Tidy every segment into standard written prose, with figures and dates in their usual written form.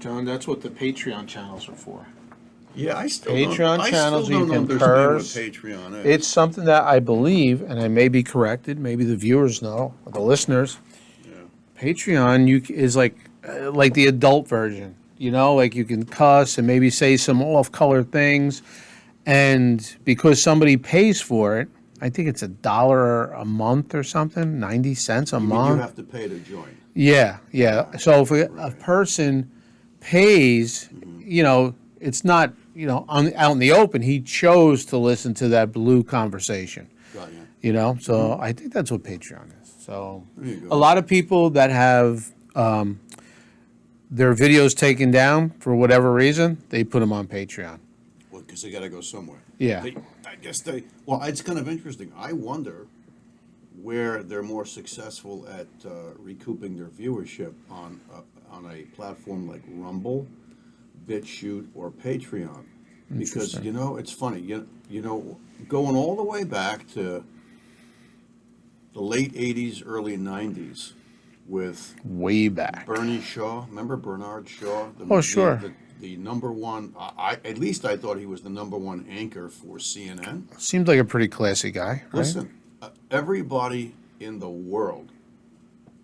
John, that's what the Patreon channels are for. Yeah, I still Patreon don't, channels I you still can don't curse. understand what Patreon is. It's something that I believe, and I may be corrected, maybe the viewers know, or the listeners. Yeah. Patreon is like the adult version. You know, like you can cuss and maybe say some off-color things. And because somebody pays for it, I think it's $1 a month or something, 90 cents a You month. mean you have to pay to join? Yeah. So if a person pays, you know, it's not, you know, out in the open. He chose to listen to that blue conversation. Got you. You know, so I think that's what Patreon is. So There you go. a lot of people that have their videos taken down for whatever reason, they put them on Patreon. Well, because they got to go somewhere. Yeah. I guess they. Well, it's kind of interesting. I wonder where they're more successful at recouping their viewership on a platform like Rumble, BitChute, or Patreon. Because you know, it's funny. You know, going all the way back to the late '80s, early '90s, with Way back. Bernie Shaw. Remember Bernard Shaw? Oh, sure. The number one. At least I thought he was the number one anchor for CNN. Seems like a pretty classy guy, right? Listen, everybody in the world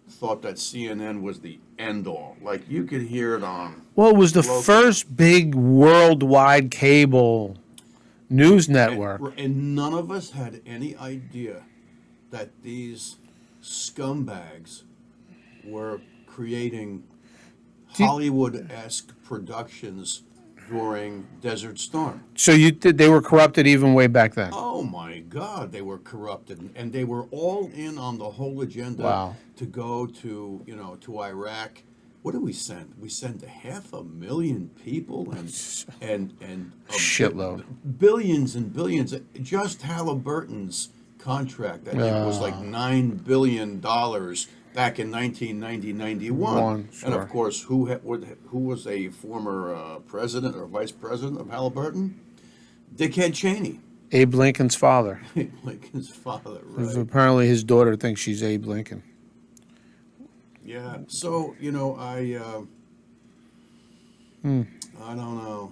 thought that CNN was the end all. Like you could hear it on. Well, it was the local- first big worldwide cable news network. And none of us had any idea that these scumbags were creating Hollywood-esque productions during Desert Storm. So they were corrupted even way back then. Oh my God, they were corrupted, and they were all in on the whole agenda Wow. to go to to Iraq. What did we send? We sent 500,000 people and Shitload. billions and billions. Just Halliburton's contract, I think, was like $9 billion back in 1990-91. Sure. And of course, who was a former president or vice president of Halliburton? Dickhead Cheney. Abe Lincoln's father. Lincoln's father, Because right? apparently his daughter thinks she's Abe Lincoln. Yeah. So I don't know.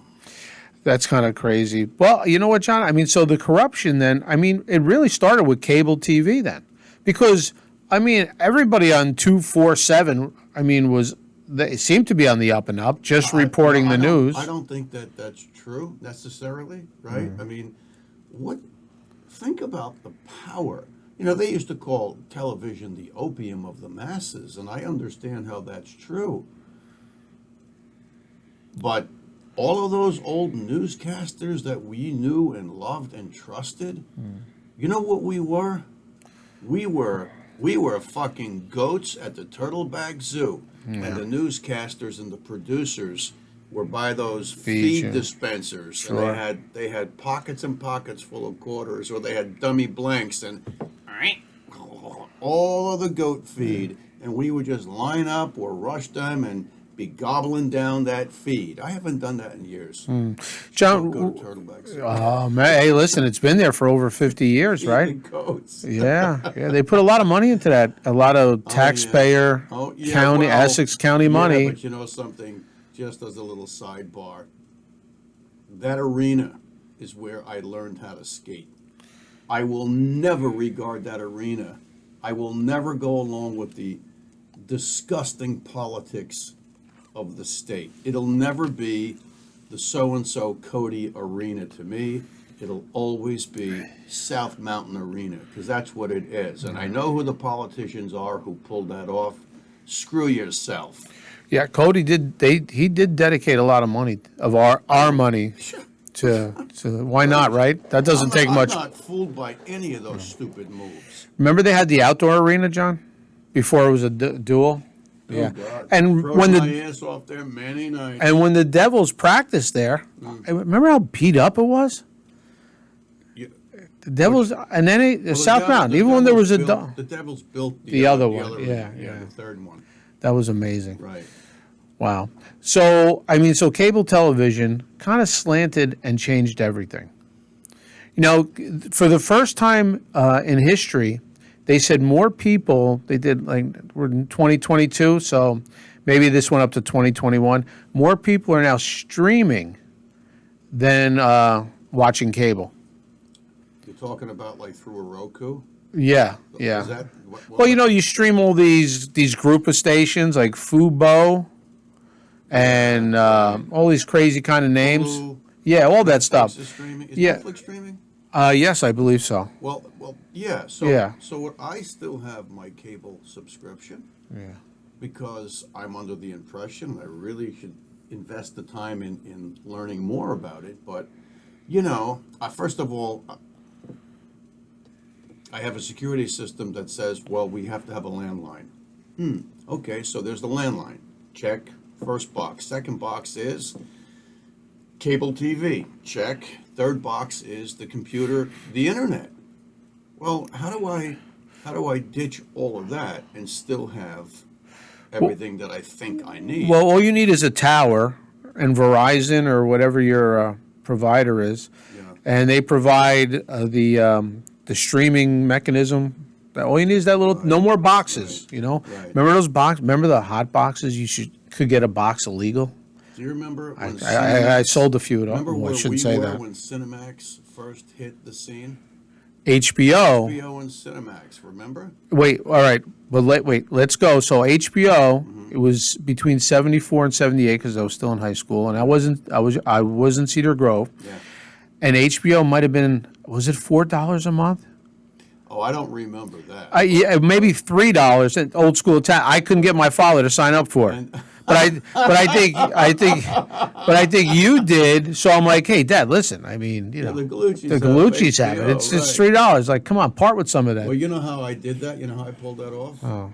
That's kind of crazy. Well, you know what, John? I mean, so the corruption then, I mean, it really started with cable TV then. Because, I mean, everybody on 247, I mean, they seemed to be on the up and up, just reporting the news. I don't think that that's true necessarily, right? I mean, think about the power. You know, they used to call television the opium of the masses, and I understand how that's true. But all of those old newscasters that we knew and loved and trusted, you know what we were? We were fucking goats at the Turtleback Zoo, and the newscasters and the producers were by those feed dispensers, Sure. and they had pockets and pockets full of quarters, or they had dummy blanks, and all of the goat feed, and we would just line up or rush them and be gobbling down that feed. I haven't done that in years. John, Go to Turtleback Zoo. oh, man, hey, listen, it's been there for over 50 years, right? Eating goats. Yeah, they put a lot of money into that. A lot of taxpayer, county, well, Essex County money. Yeah, but you know something, just as a little sidebar, that arena is where I learned how to skate. I will never regard that arena. I will never go along with the disgusting politics of the state. It'll never be the so-and-so Cody Arena to me. It'll always be South Mountain Arena, because that's what it is. And I know who the politicians are who pulled that off. Screw yourself. Yeah, Cody he did dedicate a lot of money of our money to why not, right? That doesn't take much. I'm not fooled by any of those stupid moves. Remember they had the outdoor arena, John, before it was a duel. Yeah, Oh, God. and Froze when my ass off there many nights. and when the Devils practiced there, remember how beat up it was. Yeah. The Devils and then Well, South Mountain, even when there was a the Devils built The other one, yeah. the third one. that was amazing. Right. Wow. So, I mean, so cable television kind of slanted and changed everything. You know, for the first time in history, they said more people, they did like, we're in 2022, so maybe this went up to 2021. More people are now streaming than watching cable. You're talking about like through a Roku? Yeah, yeah. Is that, Well, you know, you stream all these group of stations like Fubo and all these crazy kind of names. Hulu, Yeah, all that stuff. Netflix is streaming? Is Yeah. Netflix streaming? Yes, I believe so. Well, yeah. So, Yeah. so what I still have my cable subscription Yeah. because I'm under the impression I really should invest the time in learning more about it. But, you know, first of all, I have a security system that says, well, we have to have a landline. Okay, so there's the landline. Check. First box. Second box is cable TV. Check. Third box is the computer, the internet. Well, how do I ditch all of that and still have everything that I think I need? Well, all you need is a tower and Verizon or whatever your provider is, Yeah. and they provide the streaming mechanism. All you need is that little. No more boxes. Right. You know. Right. Remember those box? Remember the hot boxes? Could get a box illegal. Do you remember when I sold a few. remember Well, where I shouldn't we say were that. when Cinemax first hit the scene? HBO. HBO and Cinemax, remember? Wait. All right. But wait. Let's go. So HBO. Mm-hmm. It was between 74 and 78 because I was still in high school, and I was in Cedar Grove, Yeah. and HBO might have been. Was it $4 a month? Oh, I don't remember that. Yeah, maybe $3. Old school time. I couldn't get my father to sign up for it, And- but I think you did. So I'm like, hey, Dad, listen. I mean, you know, the Gallucci's the Gallucci's have it. HBO, It's right. $3. Like, come on, part with some of that. Well, you know how I did that? You know how I pulled that off? Oh.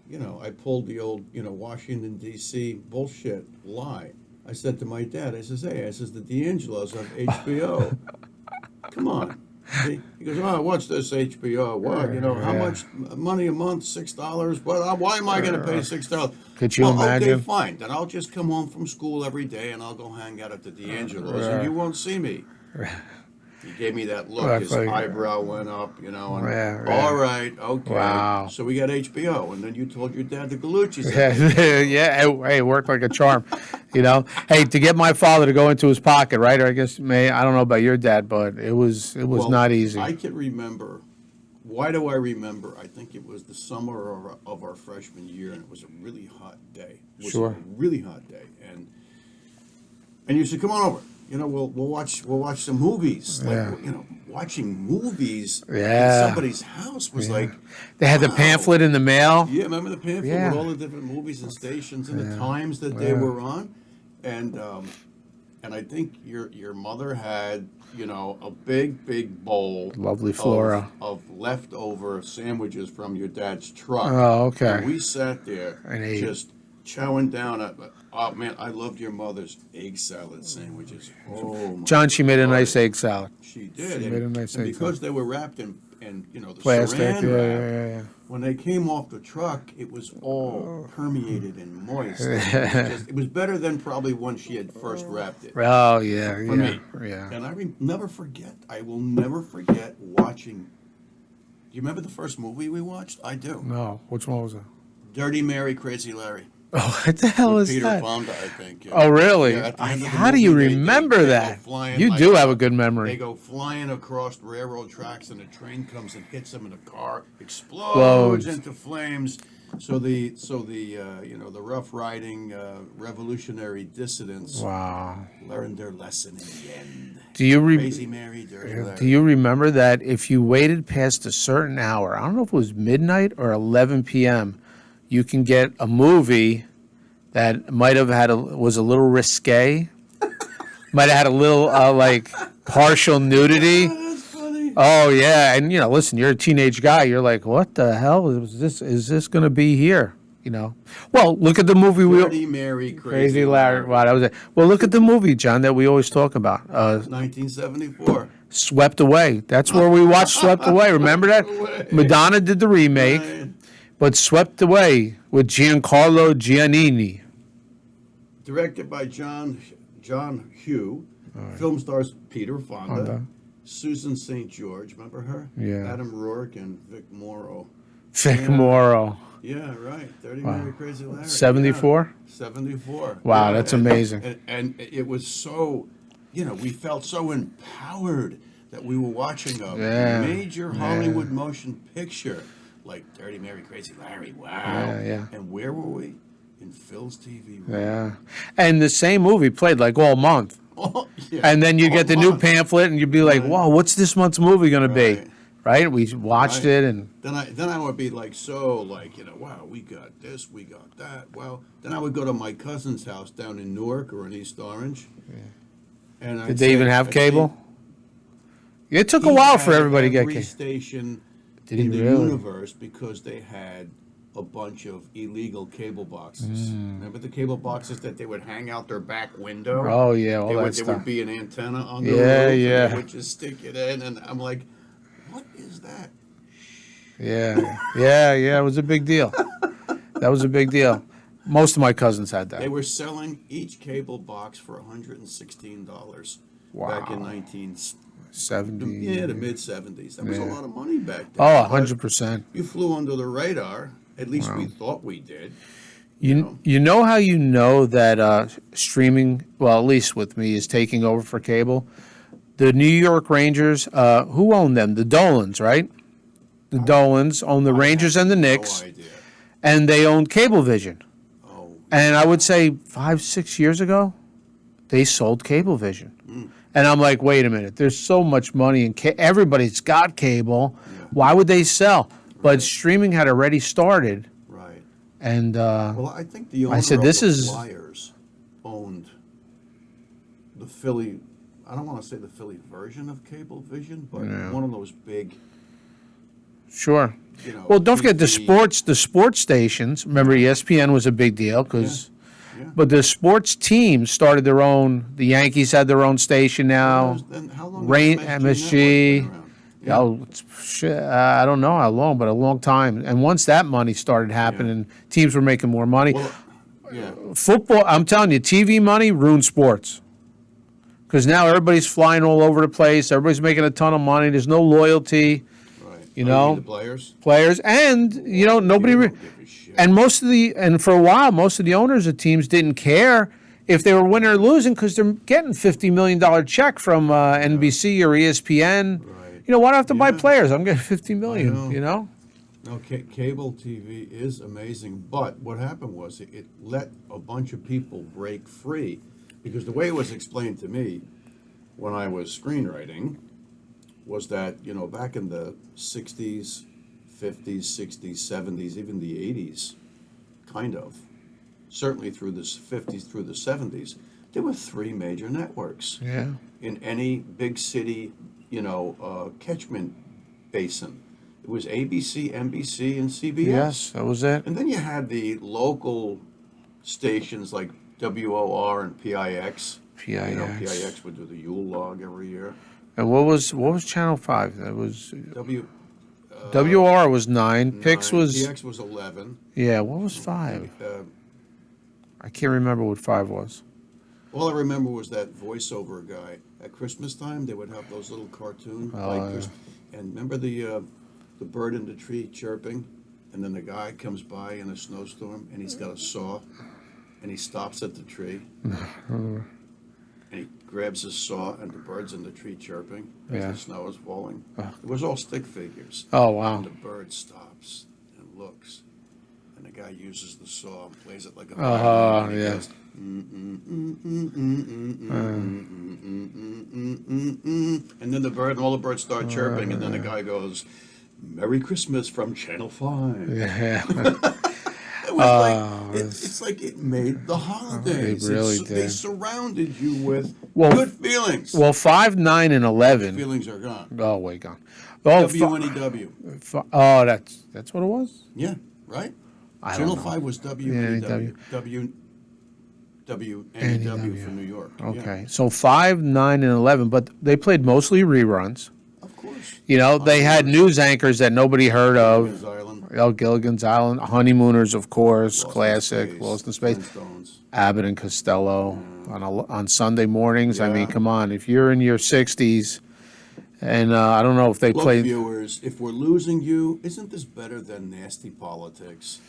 You know, I pulled the old, Washington, D.C. bullshit lie. I said to my dad, I says, hey, the D'Angelos of HBO. Come on. He goes, oh, what's this HBO? What? How Yeah. much money a month? $6? Well, why am I going to pay $6? Could you imagine? Okay, fine. Then I'll just come home from school every day and I'll go hang out at the D'Angelos and you won't see me. He gave me that look. Right, His right. eyebrow went up, and Yeah. all right, okay. Wow. So we got HBO, and then you told your dad the Gallucci's. Yeah, hey, it worked like a charm, you know. Hey, to get my father to go into his pocket, right? Or I guess I don't know about your dad, but it was Well, not easy. I can remember. Why do I remember? I think it was the summer of our freshman year, and it was a really hot day. It was Sure. a really hot day, and you said, "Come on over. We'll watch some movies." Yeah. Like, watching movies Yeah. in somebody's house was like. They had the wow. pamphlet in the mail. Yeah, remember the pamphlet Yeah. with all the different movies and stations and Yeah. the times that they Yeah. were on, and I think your mother had a big bowl, Lovely flora. of leftover sandwiches from your dad's truck. Oh, okay. And we sat there And ate. just chowing down at. Oh man, I loved your mother's egg salad sandwiches. Oh my John, she made a God. nice egg salad. She did. She made a nice and egg because salad. they were wrapped in the Plastic. saran Yeah, wrap, yeah. when they came off the truck, it was all permeated and moist. Oh. It was better than probably when she had first wrapped it. Oh, yeah, For yeah, me. yeah. And I will never forget watching. Do you remember the first movie we watched? I do. No, which one was it? Dirty Mary, Crazy Larry. Oh, what the hell With is Peter that? Fonda, I think. Yeah. Oh, really? Yeah, at the end of the How do you movie, they remember go that? flying You like do a- have a good They memory. go flying across railroad tracks, and a train comes and hits them, and the car explodes Explodes. into flames. So the Rough Riding revolutionary dissidents Wow. learned their lesson in the end. Do you Crazy Mary, Dirty Larry. do you remember that if you waited past a certain hour, I don't know if it was midnight or 11 p.m., you can get a movie that might have was a little risque, might have had a little like partial nudity. That's funny. Oh yeah, and listen, you're a teenage guy. You're like, what the hell is this? Is this going to be here? Well, look at the movie Dirty Mary, Crazy Larry. Wow, that was it. Well, look at the movie, John, that we always talk about. 1974. Swept Away. That's where we watched Swept Away. Remember that? Madonna did the remake, Right. but Swept Away with Giancarlo Giannini. Directed by John Hugh. Film stars Peter Fonda. Susan St. George, remember her? Yeah. Adam Rourke and Vic Morrow. Vic Morrow. Yeah, right. 30 Merry Crazy Larry. 74? Yeah. 74. Wow, Yeah, that's amazing. And it was so, we felt so empowered that we were watching a Yeah, major Hollywood motion picture like 30 Merry Crazy Larry. Wow. Yeah. And where were we? In Phil's TV room. Yeah. And the same movie played like all month. Oh, yeah. And then you All get the new month. pamphlet and you'd be like, Right. whoa, what's this month's movie going to be? Right. Right? We watched Right. it and Then I would be like, wow, we got this, we got that. Well, then I would go to my cousin's house down in Newark or in East Orange. And did they even have cable? It took a while for everybody to get every cable. station Did in he the really? universe because they had a bunch of illegal cable boxes. Remember the cable boxes that they would hang out their back window? Oh, yeah, all There that would stuff. be an antenna on the Yeah, roof. And yeah. they would just stick it in, and I'm like, what is that? Yeah, it was a big deal. That was a big deal. Most of my cousins had They that. were selling each cable box for $116 back in Wow. 70. the mid 70s. That was a Yeah. lot of money back then. Oh, But 100%. you flew under the radar. At least we thought we did. You know how you know that streaming, well, at least with me, is taking over for cable? The New York Rangers, who owned them? The Dolans, right? The Dolans own the Rangers and the Knicks, No idea. and they owned Cablevision. Oh, And I would say 5-6 years ago, they sold Cablevision. And I'm like, wait a minute, there's so much money in everybody's got cable. Why would they sell? But streaming had already started, right. and Well, I think the owner said, of this the is- Flyers owned the Philly. I don't want to say the Philly version of Cablevision, but one of those big. sure. Well, don't forget the TV. sports stations. Remember, ESPN was a big deal because, Yeah. but the sports teams started their own. The Yankees had their own station now. Then how long has Rain MSG MSG. network been around? Oh, I don't know how long, but a long time. And once that money started happening, teams were making more money. Well, yeah. Football, I'm telling you, TV money ruined sports. Because now everybody's flying all over the place. Everybody's making a ton of money. There's no loyalty, Right. You Oh, know? mean the players. players, and nobody. You Re- don't give a shit. and for a while, most of the owners of teams didn't care if they were winning or losing because they're getting $50 million check from NBC or ESPN. Right. Why do I have to buy Yeah. players? I'm getting $50 million. know. No, cable TV is amazing, but what happened was it let a bunch of people break free, because the way it was explained to me when I was screenwriting was that, back in the 60s, 50s, 60s, 70s, even the 80s, kind of, certainly through the 50s through the 70s, there were three major networks Yeah. in any big city, catchment basin. It was ABC, NBC, and CBS. Yes, that was it. And then you had the local stations like WOR and PIX. PIX. PIX would do the Yule log every year. And what was Channel 5? That was W. WR was 9. Pix was PX was 11. what was 5? Uh, I can't remember what 5 was. all I remember was that voiceover guy. At Christmas time, they would have those little cartoons. And remember the bird in the tree chirping? And then the guy comes by in a snowstorm, and he's got a saw, and he stops at the tree. And he grabs his saw, and the bird's in the tree chirping as Yeah. the snow is falling. It was all stick figures. Oh, wow. And the bird stops and looks, and the guy uses the saw and plays it like a Uh-huh, violin, and he yeah. goes, and then all the birds start chirping, and then the guy goes, "Merry Christmas from Channel 5." Yeah. It was it's like it made the holidays. It really They did. surrounded you with Well, good feelings. Well, 5, 9, and 11. Feelings are gone. Oh, way gone. Oh, WNEW. oh, that's what it was? Yeah, right? I don't Channel know. 5 was WNEW. WNEW for New York. Yeah, Okay. So 5, 9, and 11, but they played mostly reruns. of course. They had news anchors that nobody heard Gilligan's of. Island. Gilligan's Island, Honeymooners, of course, Lost in classic, Space, Lost in Space. Flintstones. Abbott and Costello on Sunday mornings. I mean, Yeah. come on, if you're in your 60s, and I don't know if they Look, played. viewers, if we're losing you, isn't this better than nasty politics?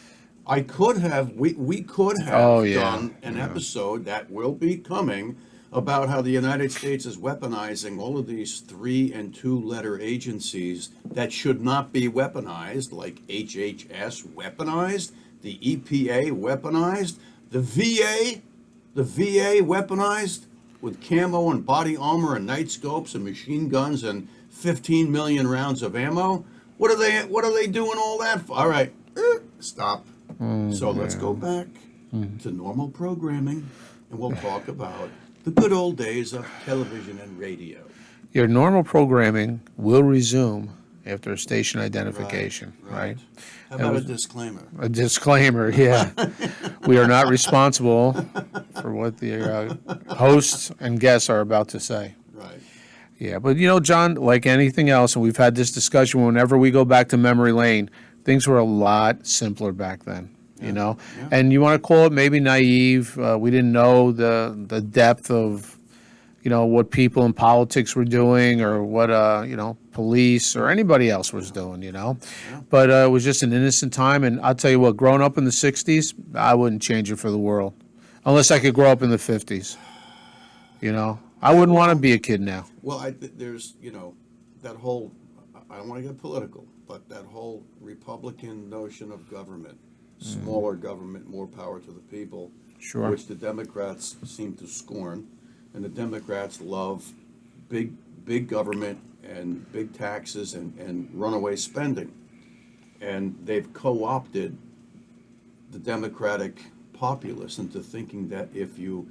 I could have, we could have Oh, yeah. done an episode that will be coming about how the United States is weaponizing all of these 3 and 2 letter agencies that should not be weaponized, like HHS weaponized, the EPA weaponized, the VA weaponized with camo and body armor and night scopes and machine guns and 15 million rounds of ammo. What are they doing all that for? All right, stop. So let's go back to normal programming, and we'll talk about the good old days of television and radio. Your normal programming will resume after station identification, right? How about a disclaimer? A disclaimer, yeah. We are not responsible for what the hosts and guests are about to say. Right. Yeah, but John, like anything else, and we've had this discussion whenever we go back to memory lane, things were a lot simpler back then, Yeah. And you want to call it maybe naive. We didn't know the depth of, what people in politics were doing or what, police or anybody else was doing, But it was just an innocent time. And I'll tell you what, growing up in the 60s, I wouldn't change it for the world. Unless I could grow up in the 50s, I wouldn't want to be a kid now. Well, there's, that whole, I don't want to get political, but that whole Republican notion of government, smaller government, more power to the people, Sure. which the Democrats seem to scorn. And the Democrats love big government and big taxes and runaway spending. And they've co-opted the Democratic populace into thinking that if you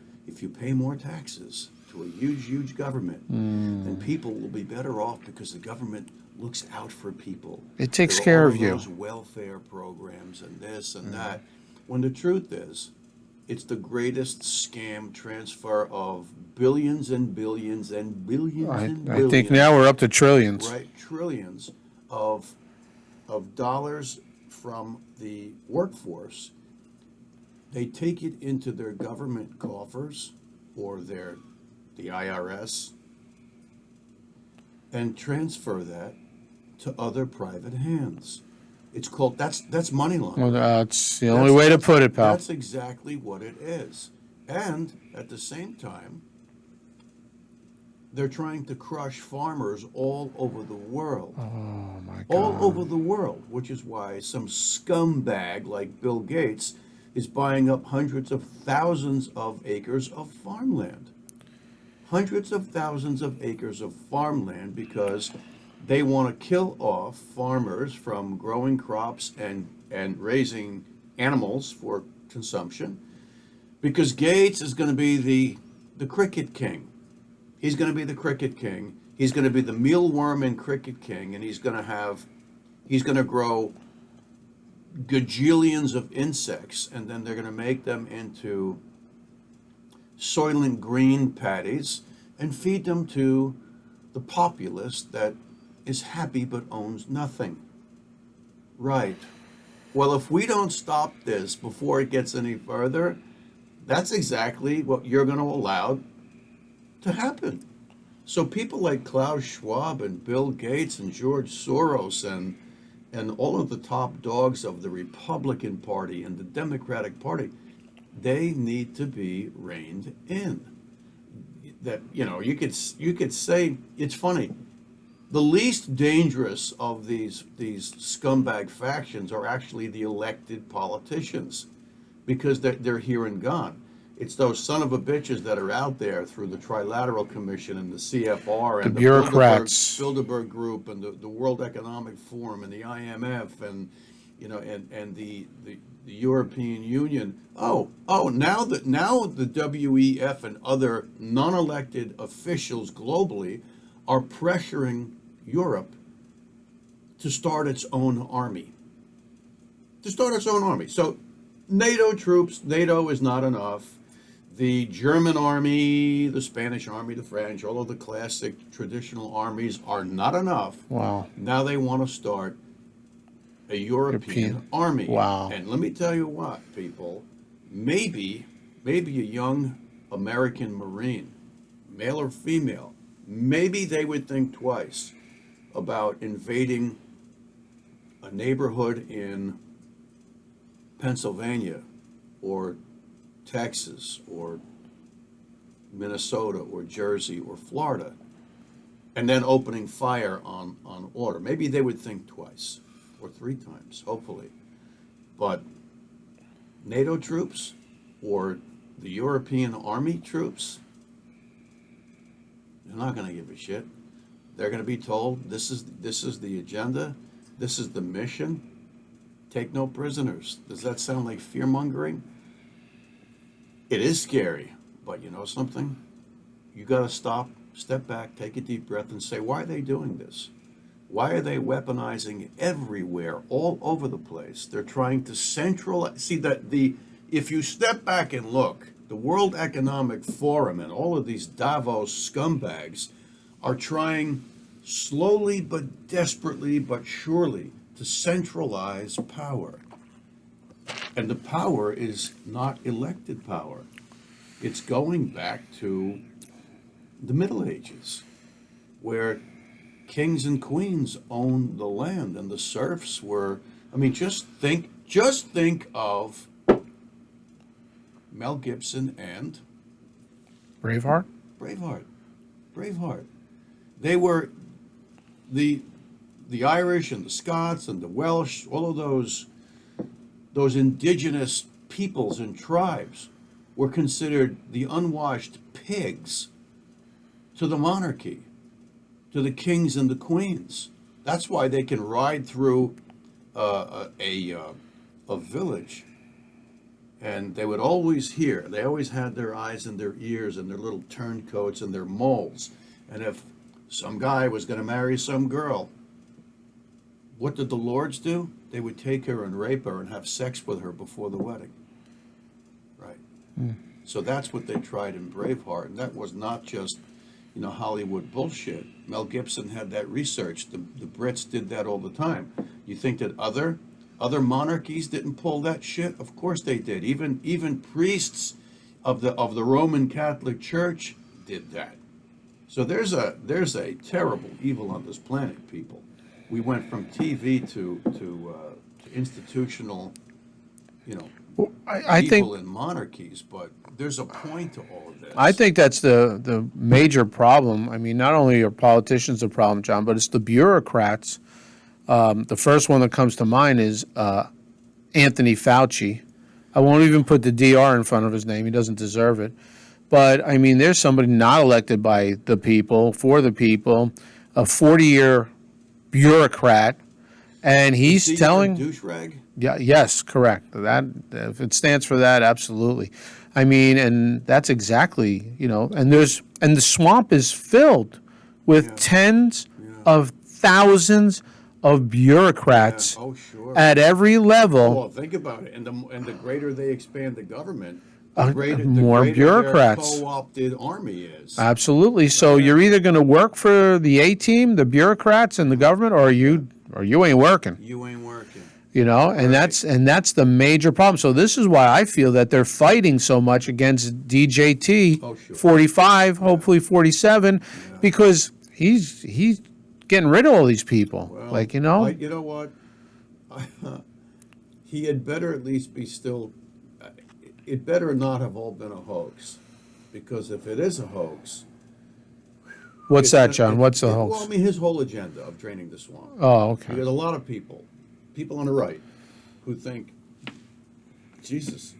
pay more taxes to a huge government, then people will be better off because the government looks out for people. It takes There are care all of you. those welfare programs and this and that. When the truth is, it's the greatest scam transfer of billions and billions and billions and I billions. think now we're up to trillions. Right, trillions of dollars from the workforce. They take it into their government coffers or the IRS and transfer that to other private hands. It's called that's money laundering. Well, that's the only way to put it, pal. That's exactly what it is. And at the same time, they're trying to crush farmers all over the world. Oh, my God. All over the world, which is why some scumbag like Bill Gates is buying up hundreds of thousands of acres of farmland. Hundreds of thousands of acres of farmland because they want to kill off farmers from growing crops and raising animals for consumption because Gates is going to be the cricket king. He's going to be the cricket king. He's going to be the mealworm and cricket king, and he's going to grow gajillions of insects, and then they're going to make them into Soylent Green patties and feed them to the populace that is happy but owns nothing. Right. Well, if we don't stop this before it gets any further, that's exactly what you're going to allow to happen. So people like Klaus Schwab and Bill Gates and George Soros and all of the top dogs of the Republican Party and the Democratic Party, they need to be reined in. That, you could say, it's funny, the least dangerous of these scumbag factions are actually the elected politicians because they're here and gone. It's those son of a bitches that are out there through the Trilateral Commission and the CFR and The bureaucrats. Bilderberg Group and the World Economic Forum and the IMF and the European Union. Now the WEF and other non-elected officials globally are pressuring Europe to start its own army. So NATO troops, NATO is not enough. The German army, the Spanish army, the French, all of the classic traditional armies are not enough. Wow. Now they want to start a European army. Wow. And let me tell you what, people, maybe a young American Marine, male or female, maybe they would think twice about invading a neighborhood in Pennsylvania or Texas or Minnesota or Jersey or Florida, and then opening fire on order. Maybe they would think twice or three times, hopefully. But NATO troops or the European Army troops, they're not going to give a shit. They're going to be told this is the agenda, this is the mission. Take no prisoners. Does that sound like fear mongering? It is scary, but you know something? You got to stop, step back, take a deep breath, and say, why are they doing this? Why are they weaponizing everywhere, all over the place? They're trying to centralize. See that if you step back and look, the World Economic Forum and all of these Davos scumbags are trying slowly but desperately but surely to centralize power. And the power is not elected power. It's going back to the Middle Ages, where kings and queens owned the land and the serfs were, I mean, just think of Mel Gibson and Braveheart. Braveheart. They were the Irish and the Scots and the Welsh, all of those indigenous peoples and tribes were considered the unwashed pigs to the monarchy, to the kings and the queens. That's why they can ride through a village, and they would always hear. They always had their eyes and their ears and their little turncoats and their moles. And if some guy was going to marry some girl, what did the lords do? They would take her and rape her and have sex with her before the wedding. Right. So that's what they tried in Braveheart, and that was not just, Hollywood bullshit. Mel Gibson had that research. The Brits did that all the time. You think that other monarchies didn't pull that shit? Of course they did. Even priests of the Roman Catholic Church did that. So there's a terrible evil on this planet, people. We went from TV to institutional, Well, I think people in monarchies, but there's a point to all of this. I think that's the major problem. I mean, not only are politicians the problem, John, but it's the bureaucrats. The first one that comes to mind is Anthony Fauci. I won't even put the DR in front of his name. He doesn't deserve it. But, I mean, there's somebody not elected by the people, for the people, a 40-year bureaucrat, and he's telling... douche rag? Yeah, yes, correct. That, if it stands for that, absolutely. I mean, and that's exactly, and the swamp is filled with tens of thousands of bureaucrats at every level. Well, think about it. And the greater they expand the government, the greater bureaucrats. their co-opted army is. Absolutely. So you're either going to work for the A-team, the bureaucrats, and the government, or you ain't working. You ain't working. And that's the major problem. So this is why I feel that they're fighting so much against DJT 45, hopefully 47, because he's getting rid of all these people. Well, you know what? He had better at least be still. It better not have all been a hoax, because if it is a hoax. What's that, John? What's the hoax? Well, I mean, his whole agenda of draining the swamp. Oh, okay. Because a lot of people on the right, who think, Jesus,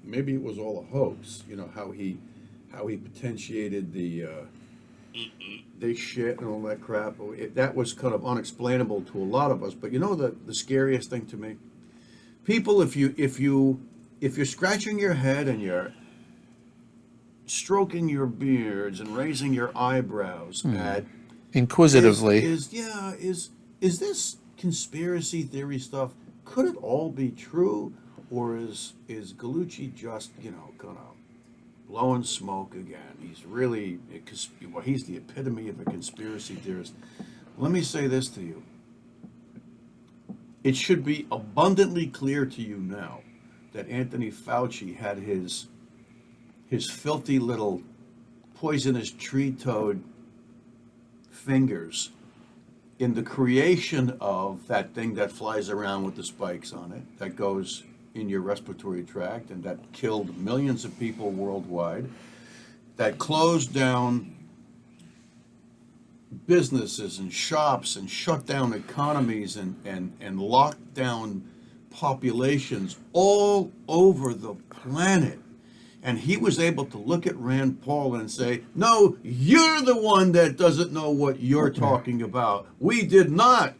maybe it was all a hoax. How he potentiated the shit and all that crap. That was kind of unexplainable to a lot of us. But the scariest thing to me, people, if you're scratching your head and you're stroking your beards and raising your eyebrows at inquisitively, is this conspiracy theory stuff? Could it all be true, or is Gallucci just kind of blowing smoke again? He's really he's the epitome of a conspiracy theorist. Let me say this to you. It should be abundantly clear to you now that Anthony Fauci had his filthy little poisonous tree toad fingers in the creation of that thing that flies around with the spikes on it, that goes in your respiratory tract and that killed millions of people worldwide, that closed down businesses and shops and shut down economies and locked down populations all over the planet. And he was able to look at Rand Paul and say, no, you're the one that doesn't know what you're talking about. We did not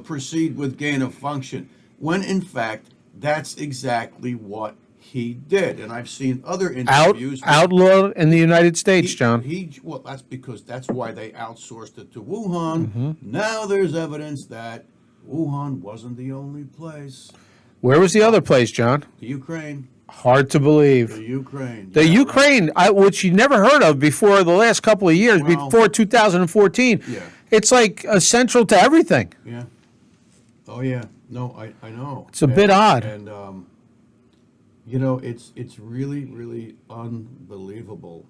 proceed with gain of function. When in fact, that's exactly what he did. And I've seen other interviews. Outlawed in the United States, John. Well, that's because that's why they outsourced it to Wuhan. Now there's evidence that Wuhan wasn't the only place. Where was the other place, John? The Ukraine. Hard to believe. The Ukraine. The Ukraine, which you never heard of before the last couple of years, Well, before 2014. Yeah. It's like central to everything. Yeah. Oh, yeah. No, I know. It's a bit odd. And, you know, it's really, really unbelievable.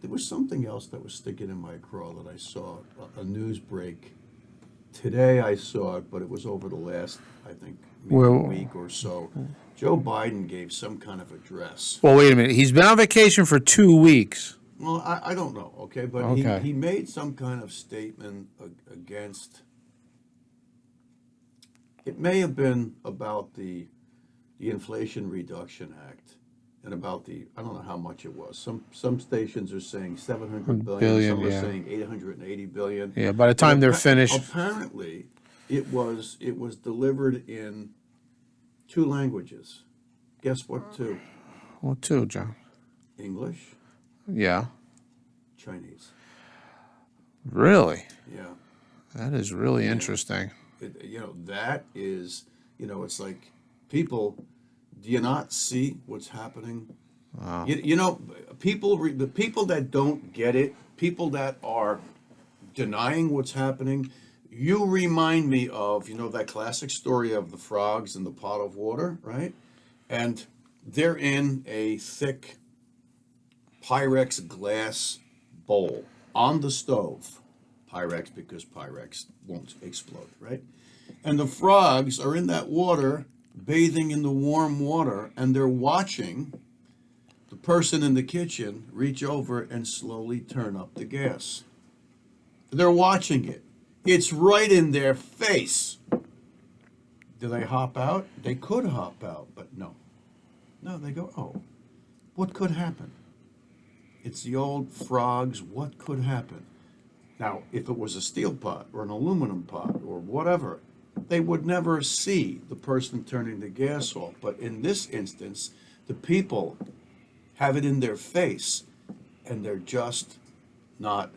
There was something else that was sticking in my craw that I saw, a news break. Today I saw it, but it was over the last, I think, maybe a week or so. Joe Biden gave some kind of address. Well, wait a minute. He's been on vacation for 2 weeks. Well, I don't know, okay? But Okay. he made some kind of statement against, it may have been about the Inflation Reduction Act and about I don't know how much it was. Some stations are saying 700 billion, some are saying 880 billion. Yeah, by the time they're finished. Apparently, it was delivered in 2 languages. Guess what 2? Well, 2, John. English, Yeah. Chinese. Really? Yeah. That is really interesting. You know, that is, you know, it's like, people, do you not see what's happening? Wow. You know, the people that don't get it, people that are denying what's happening, you remind me of, you know, that classic story of the frogs in the pot of water, right? And they're in a thick Pyrex glass bowl on the stove. Pyrex because Pyrex won't explode, right? And the frogs are in that water, bathing in the warm water, and they're watching the person in the kitchen reach over and slowly turn up the gas. They're watching it. It's right in their face. Do they hop out? They could hop out, but no. No, they go, oh, what could happen? It's the old frogs, what could happen? Now, if it was a steel pot or an aluminum pot or whatever, they would never see the person turning the gas off. But in this instance, the people have it in their face and they're just not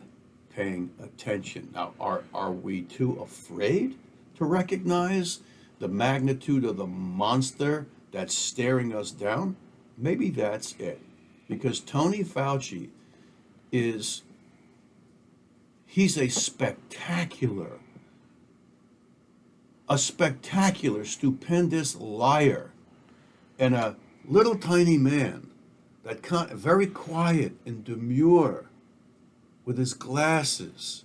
paying attention. Now, are we too afraid to recognize the magnitude of the monster that's staring us down? Maybe that's it. Because Tony Fauci he's a spectacular, stupendous liar, and a little tiny man that very quiet and demure with his glasses.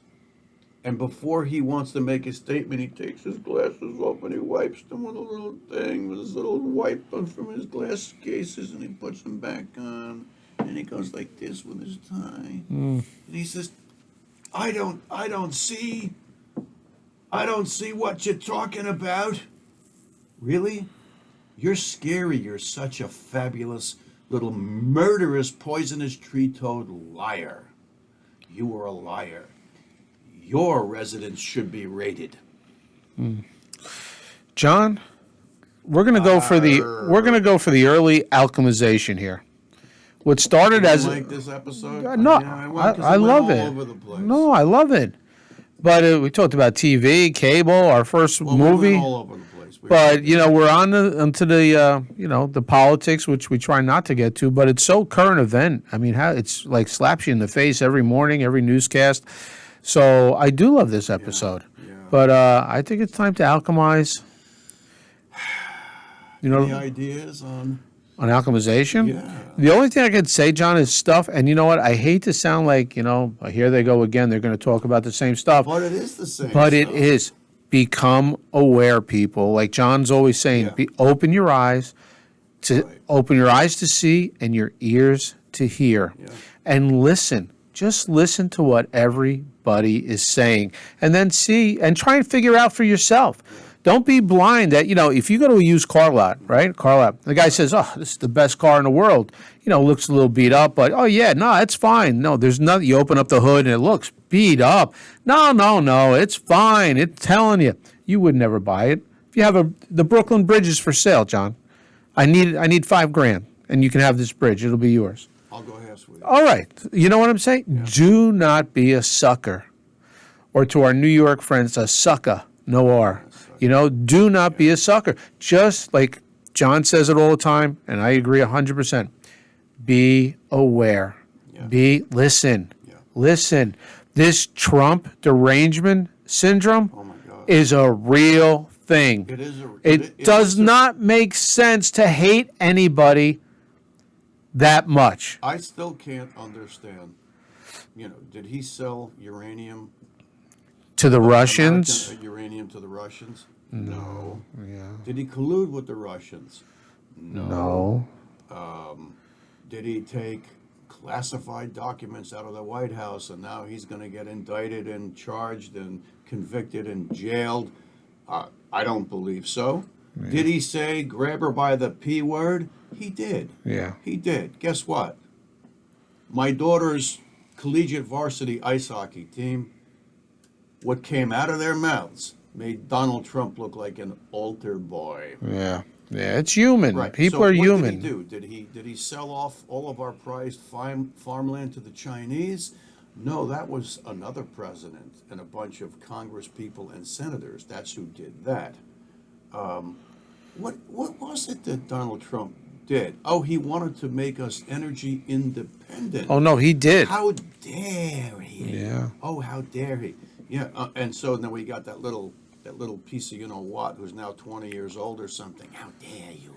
And before he wants to make a statement, he takes his glasses off and he wipes them with a little thing, with his little wipe from his glass cases, and he puts them back on. And he goes like this with his tie. And he says, I don't see what you're talking about. Really? You're scary. You're such a fabulous little murderous, poisonous tree toad liar. You are a liar. Your residence should be raided. John, we're gonna go for the early alchemization here. What started as like this episode? no, Yeah, I love all it. over the place. No, I love it. But we talked about TV, cable, our first Well, movie. we went all over the place. But we're onto the the politics, which we try not to get to. But it's so current event. I mean, how it's like slaps you in the face every morning, every newscast. So I do love this episode. Yeah. But I think it's time to alchemize. Any ideas on? On alchemization? Yeah. The only thing I could say, John, is stuff, and you know what? I hate to sound like, here they go again. They're going to talk about the same stuff. But it is the same But it stuff. is. Become aware, people. Like John's always saying, Yeah. open your eyes Right. open your eyes to see and your ears to hear. Yeah. And listen. Just listen to what everybody is saying. And then see and try and figure out for yourself. Don't be blind that, if you go to a used car lot, right? Car lot, the guy says, oh, this is the best car in the world. Looks a little beat up, but, oh, yeah, no, it's fine. No, there's nothing. You open up the hood and it looks beat up. No, it's fine. It's telling you. You would never buy it. If you have the Brooklyn Bridge is for sale, John. I need $5,000, and you can have this bridge. It'll be yours. I'll go half with you. All right. You know what I'm saying? Yeah. Do not be a sucker. Or to our New York friends, a sucker. No R. Do not be a sucker. Just like John says it all the time, and I agree 100%. Be aware. Yeah. Listen. Yeah. Listen. This Trump derangement syndrome is a real thing. It is. It does not make sense to hate anybody that much. I still can't understand. Did he sell uranium to the Russians? Uranium to the Russians? No. Yeah. Did he collude with the Russians? No. Did he take classified documents out of the White House and now he's going to get indicted and charged and convicted and jailed? I don't believe so. Yeah. Did he say grab her by the P word? He did. Yeah. He did. Guess what? My daughter's collegiate varsity ice hockey team, what came out of their mouths made Donald Trump look like an altar boy. Yeah. Yeah, it's human. Right. People are human. What did he do? Did he sell off all of our prized farmland to the Chinese? No, that was another president and a bunch of Congress people and senators. That's who did that. What was it that Donald Trump did? Oh, he wanted to make us energy independent. Oh, no, he did. How dare he? Yeah. Oh, how dare he? Yeah, and so then we got that little piece of you-know-what who's now 20 years old or something. How dare you?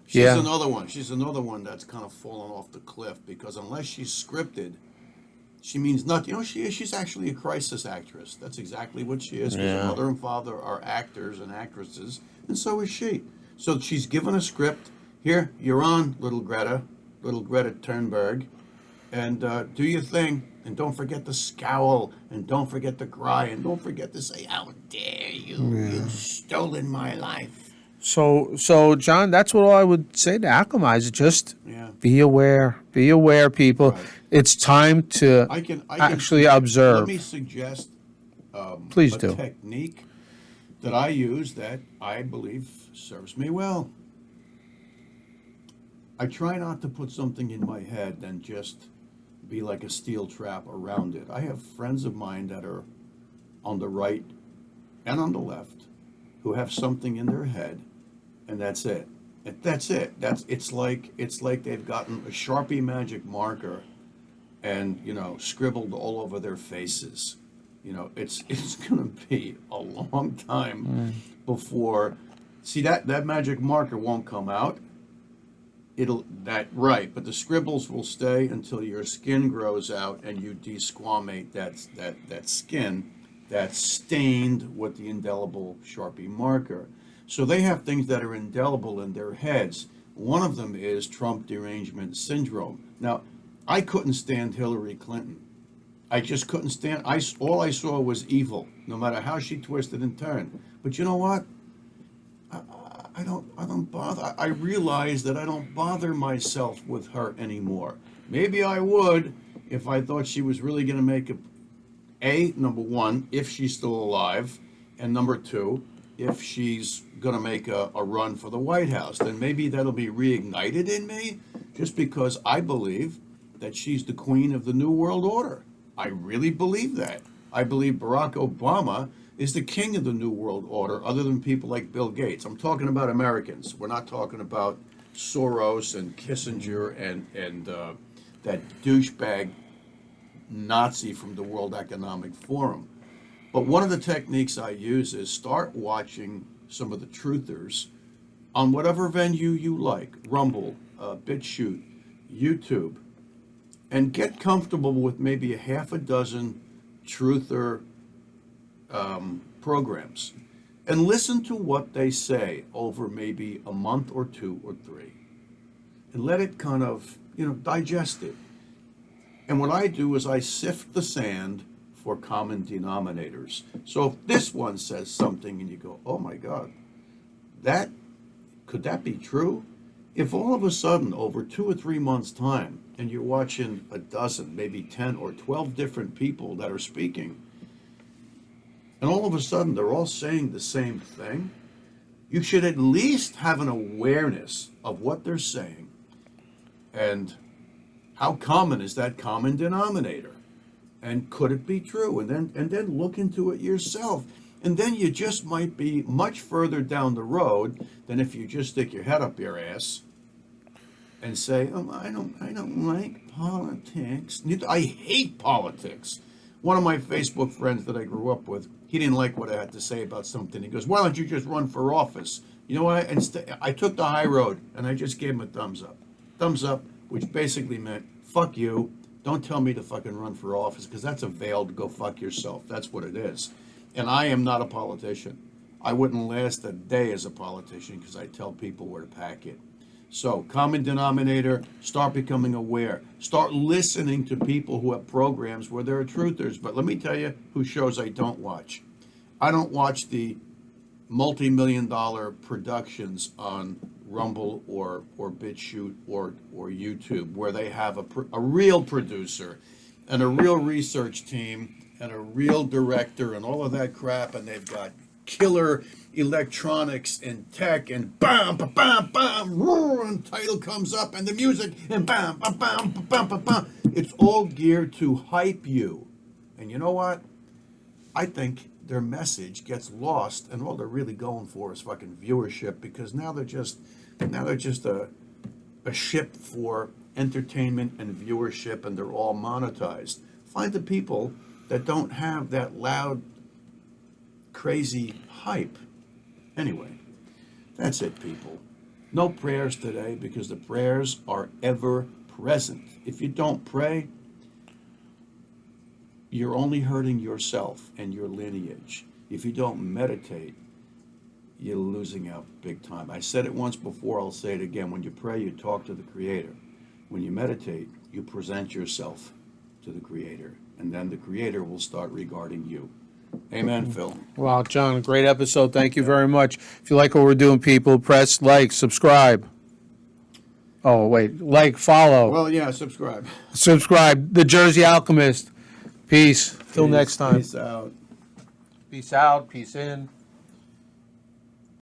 She's another one. She's another one that's kind of fallen off the cliff because unless she's scripted, she means nothing. She's actually a crisis actress. That's exactly what she is. Because her mother and father are actors and actresses, and so is she. So she's given a script. Here, you're on, little Greta Thunberg, and do your thing. And don't forget to scowl, and don't forget to cry, and don't forget to say, how dare you? You've stolen my life. So John, that's what I would say to acclimatize. Just be aware. Be aware, people. Right. It's time to actually observe. Let me suggest Please a do. technique that I use that I believe serves me well. I try not to put something in my head and just be like a steel trap around it. I have friends of mine that are on the right and on the left who have something in their head, and that's it. That's it. It's like they've gotten a Sharpie magic marker and scribbled all over their faces. It's gonna be a long time before. See, that magic marker won't come out. But the scribbles will stay until your skin grows out and you desquamate that skin that's stained with the indelible Sharpie marker. So they have things that are indelible in their heads. One of them is Trump derangement syndrome. Now, I couldn't stand Hillary Clinton. I just couldn't stand. All I saw was evil, no matter how she twisted and turned. But you know what? I don't bother. I realize that I don't bother myself with her anymore. Maybe I would if I thought she was really going to make number one, if she's still alive, and number two, if she's going to make a run for the White House. Then maybe that'll be reignited in me, just because I believe that she's the queen of the New World Order. I really believe that. I believe Barack Obama is the king of the New World Order, other than people like Bill Gates. I'm talking about Americans. We're not talking about Soros and Kissinger and that douchebag Nazi from the World Economic Forum. But one of the techniques I use is start watching some of the truthers on whatever venue you like, Rumble, BitChute, YouTube, and get comfortable with maybe a half a dozen truther programs and listen to what they say over maybe a month or two or three and let it kind of, digest it. And what I do is I sift the sand for common denominators. So if this one says something and you go, oh my God, could that be true? If all of a sudden over 2 or 3 months' time and you're watching a dozen, maybe 10 or 12 different people that are speaking, and all of a sudden they're all saying the same thing, you should at least have an awareness of what they're saying and how common is that common denominator? And could it be true? And then look into it yourself. And then you just might be much further down the road than if you just stick your head up your ass and say, oh, I don't like politics. I hate politics. One of my Facebook friends that I grew up with, he didn't like what I had to say about something. He goes, why don't you just run for office? You know what? I took the high road and I just gave him a thumbs up. Thumbs up, which basically meant, fuck you. Don't tell me to fucking run for office, because that's a veiled go fuck yourself. That's what it is. And I am not a politician. I wouldn't last a day as a politician because I tell people where to pack it. So, common denominator, start becoming aware. Start listening to people who have programs where there are truthers. But let me tell you who shows I don't watch. I don't watch the multi-million-dollar productions on Rumble or BitChute or YouTube, where they have a real producer and a real research team and a real director and all of that crap, and they've got killer electronics and tech and bam, ba, bam, bam, roar, and title comes up and the music and bam, ba, bam, ba, bam, ba, bam. It's all geared to hype you. And you know what? I think their message gets lost, and all they're really going for is fucking viewership, because now they're just a ship for entertainment and viewership, and they're all monetized. Find the people that don't have that loud, crazy hype. Anyway, that's it, people. No prayers today, because the prayers are ever present. If you don't pray, you're only hurting yourself and your lineage. If you don't meditate, you're losing out big time. I said it once before, I'll say it again. When you pray, you talk to the Creator. When you meditate, you present yourself to the Creator, and then the Creator will start regarding you. Amen, Phil. Wow, John, great episode. Thank you very much. If you like what we're doing, people, press like, subscribe. Oh, wait, like, follow. Well, yeah, subscribe. Subscribe. The Jersey Alchemist. Peace. Till next time. Peace out. Peace out. Peace in.